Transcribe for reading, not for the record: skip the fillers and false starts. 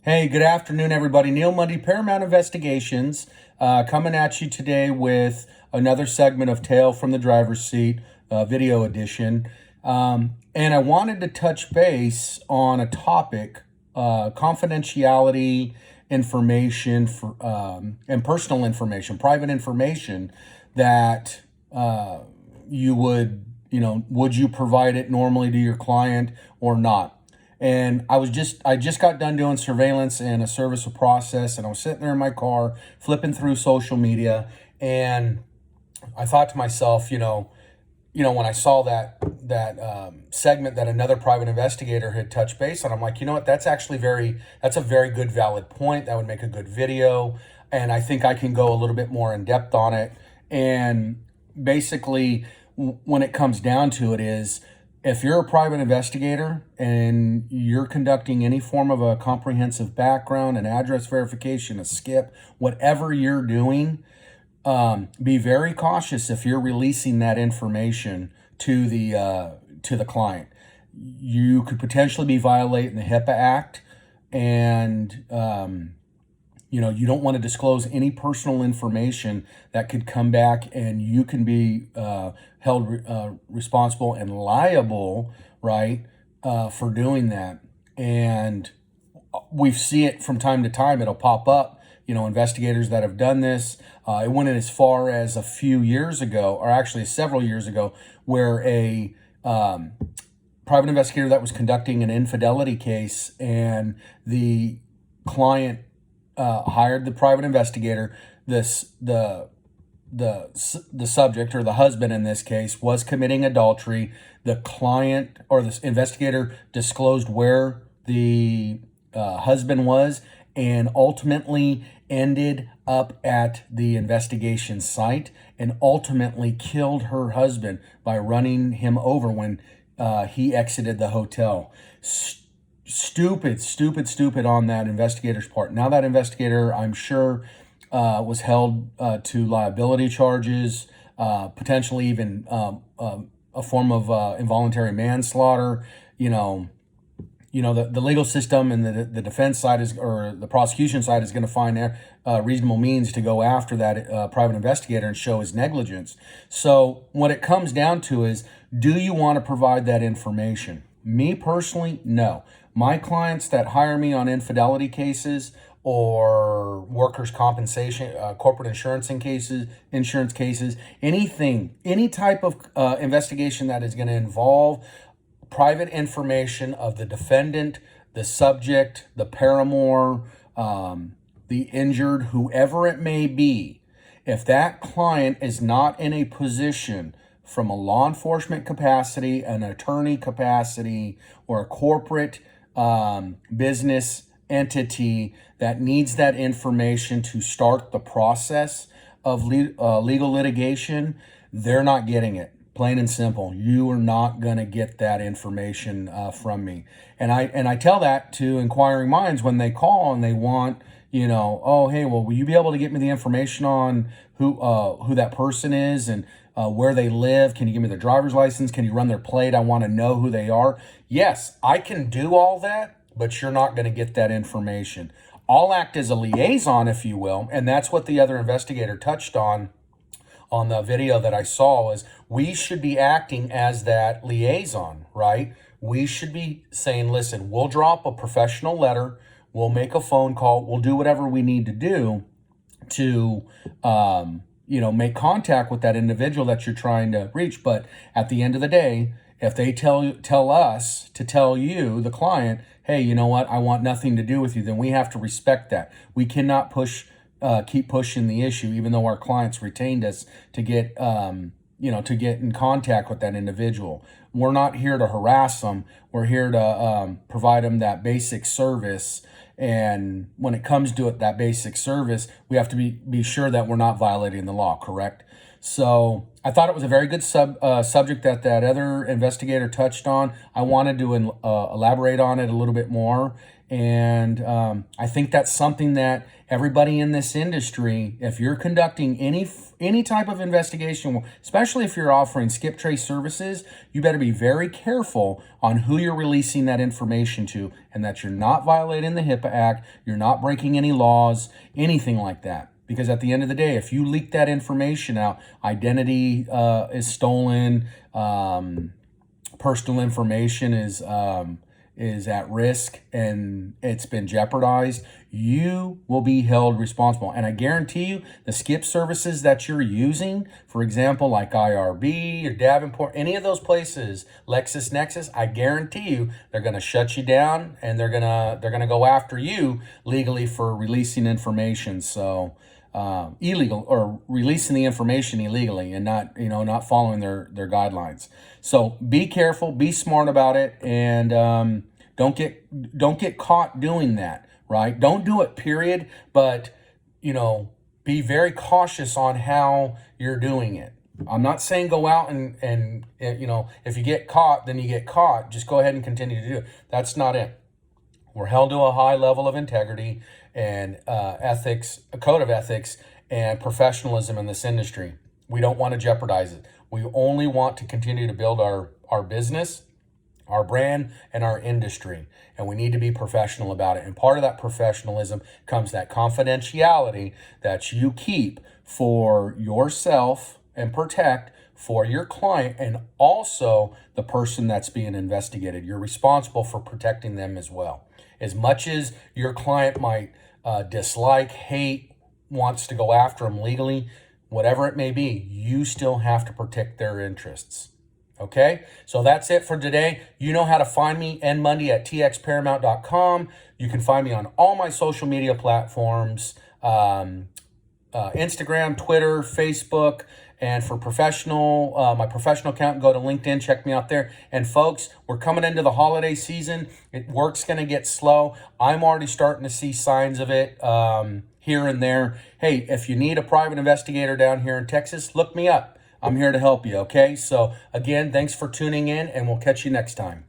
Hey, good afternoon, everybody. Neal Mundy, Paramount Investigations, coming at you today with another segment of Tale from the Driver's Seat, video edition. And I wanted to touch base on a topic, confidentiality information and personal information, private information that would you provide it normally to your client or not? And I just got done doing surveillance and a service of process, and I was sitting there in my car flipping through social media, and I thought to myself, when I saw that segment that another private investigator had touched base on, I'm like, you know what, that's a very good, valid point. That would make a good video, and I think I can go a little bit more in depth on it. And basically, when it comes down to it is, if you're a private investigator and you're conducting any form of a comprehensive background, an address verification, a skip, whatever you're doing, be very cautious if you're releasing that information to the client. You could potentially be violating the HIPAA Act, and you don't want to disclose any personal information that could come back, and you can be held responsible and liable, right, for doing that. And we see it from time to time. It'll pop up, investigators that have done this. It went in as far as a few years ago, or actually several years ago, where a private investigator that was conducting an infidelity case, and the client hired the private investigator. The subject, or the husband in this case, was committing adultery. The client, or the investigator, disclosed where the husband was, and ultimately ended up at the investigation site, and ultimately killed her husband by running him over when he exited the hotel. Stupid on that investigator's part. Now that investigator, I'm sure, was held to liability charges, potentially even a form of involuntary manslaughter. The legal system and the defense side or the prosecution side is going to find reasonable means to go after that private investigator and show his negligence. So what it comes down to is, do you want to provide that information? Me personally, no. My clients that hire me on infidelity cases or workers' compensation, corporate insurance cases, any type of investigation that is going to involve private information of the defendant, the subject, the paramour, the injured, whoever it may be, if that client is not in a position from a law enforcement capacity, an attorney capacity, or a corporate business entity that needs that information to start the process of legal litigation, they're not getting it. Plain and simple. You are not going to get that information from me. And I tell that to inquiring minds when they call and they want, oh, hey, well, will you be able to get me the information on who that person is and where they live? Can you give me their driver's license? Can you run their plate? I want to know who they are. Yes, I can do all that, but you're not going to get that information. I'll act as a liaison, if you will, and that's what the other investigator touched on the video that I saw, is we should be acting as that liaison, right? We should be saying, listen, we'll drop a professional letter, we'll make a phone call, we'll do whatever we need to do to make contact with that individual that you're trying to reach. But at the end of the day, if they tell us to tell you, the client, hey, you know what, I want nothing to do with you, then we have to respect that. We cannot keep pushing the issue, even though our clients retained us to get in contact with that individual. We're not here to harass them. We're here to provide them that basic service. And when it comes to it, that basic service, we have to be sure that we're not violating the law, correct? So I thought it was a very good subject that other investigator touched on. I wanted to elaborate on it a little bit more. And I think that's something that everybody in this industry, if you're conducting any type of investigation, especially if you're offering skip trace services, you better be very careful on who you're releasing that information to, and that you're not violating the HIPAA Act, you're not breaking any laws, anything like that. Because at the end of the day, if you leak that information out, identity is stolen, personal information is at risk, and it's been jeopardized, you will be held responsible. And I guarantee you, the skip services that you're using, for example, like IRB or Davenport, any of those places, LexisNexis, I guarantee you they're going to shut you down, and they're gonna go after you legally for releasing information. So illegal, or releasing the information illegally, and not following their guidelines. So be careful, be smart about it, and don't get caught doing that. Right? Don't do it, period. But be very cautious on how you're doing it. I'm not saying go out and if you get caught, then you get caught. Just go ahead and continue to do it. That's not it. We're held to a high level of integrity and ethics, a code of ethics and professionalism in this industry. We don't want to jeopardize it. We only want to continue to build our business, our brand, and our industry. And we need to be professional about it. And part of that professionalism comes that confidentiality that you keep for yourself and protect for your client, and also the person that's being investigated. You're responsible for protecting them as well. As much as your client might dislike, hate, wants to go after them legally, whatever it may be, you still have to protect their interests. Okay, so that's it for today. You know how to find me, nmundy at txparamount.com. You can find me on all my social media platforms, Instagram, Twitter, Facebook. And for my professional account, go to LinkedIn, check me out there. And folks, we're coming into the holiday season. Work's going to get slow. I'm already starting to see signs of it here and there. Hey, if you need a private investigator down here in Texas, look me up. I'm here to help you, okay? So again, thanks for tuning in, and we'll catch you next time.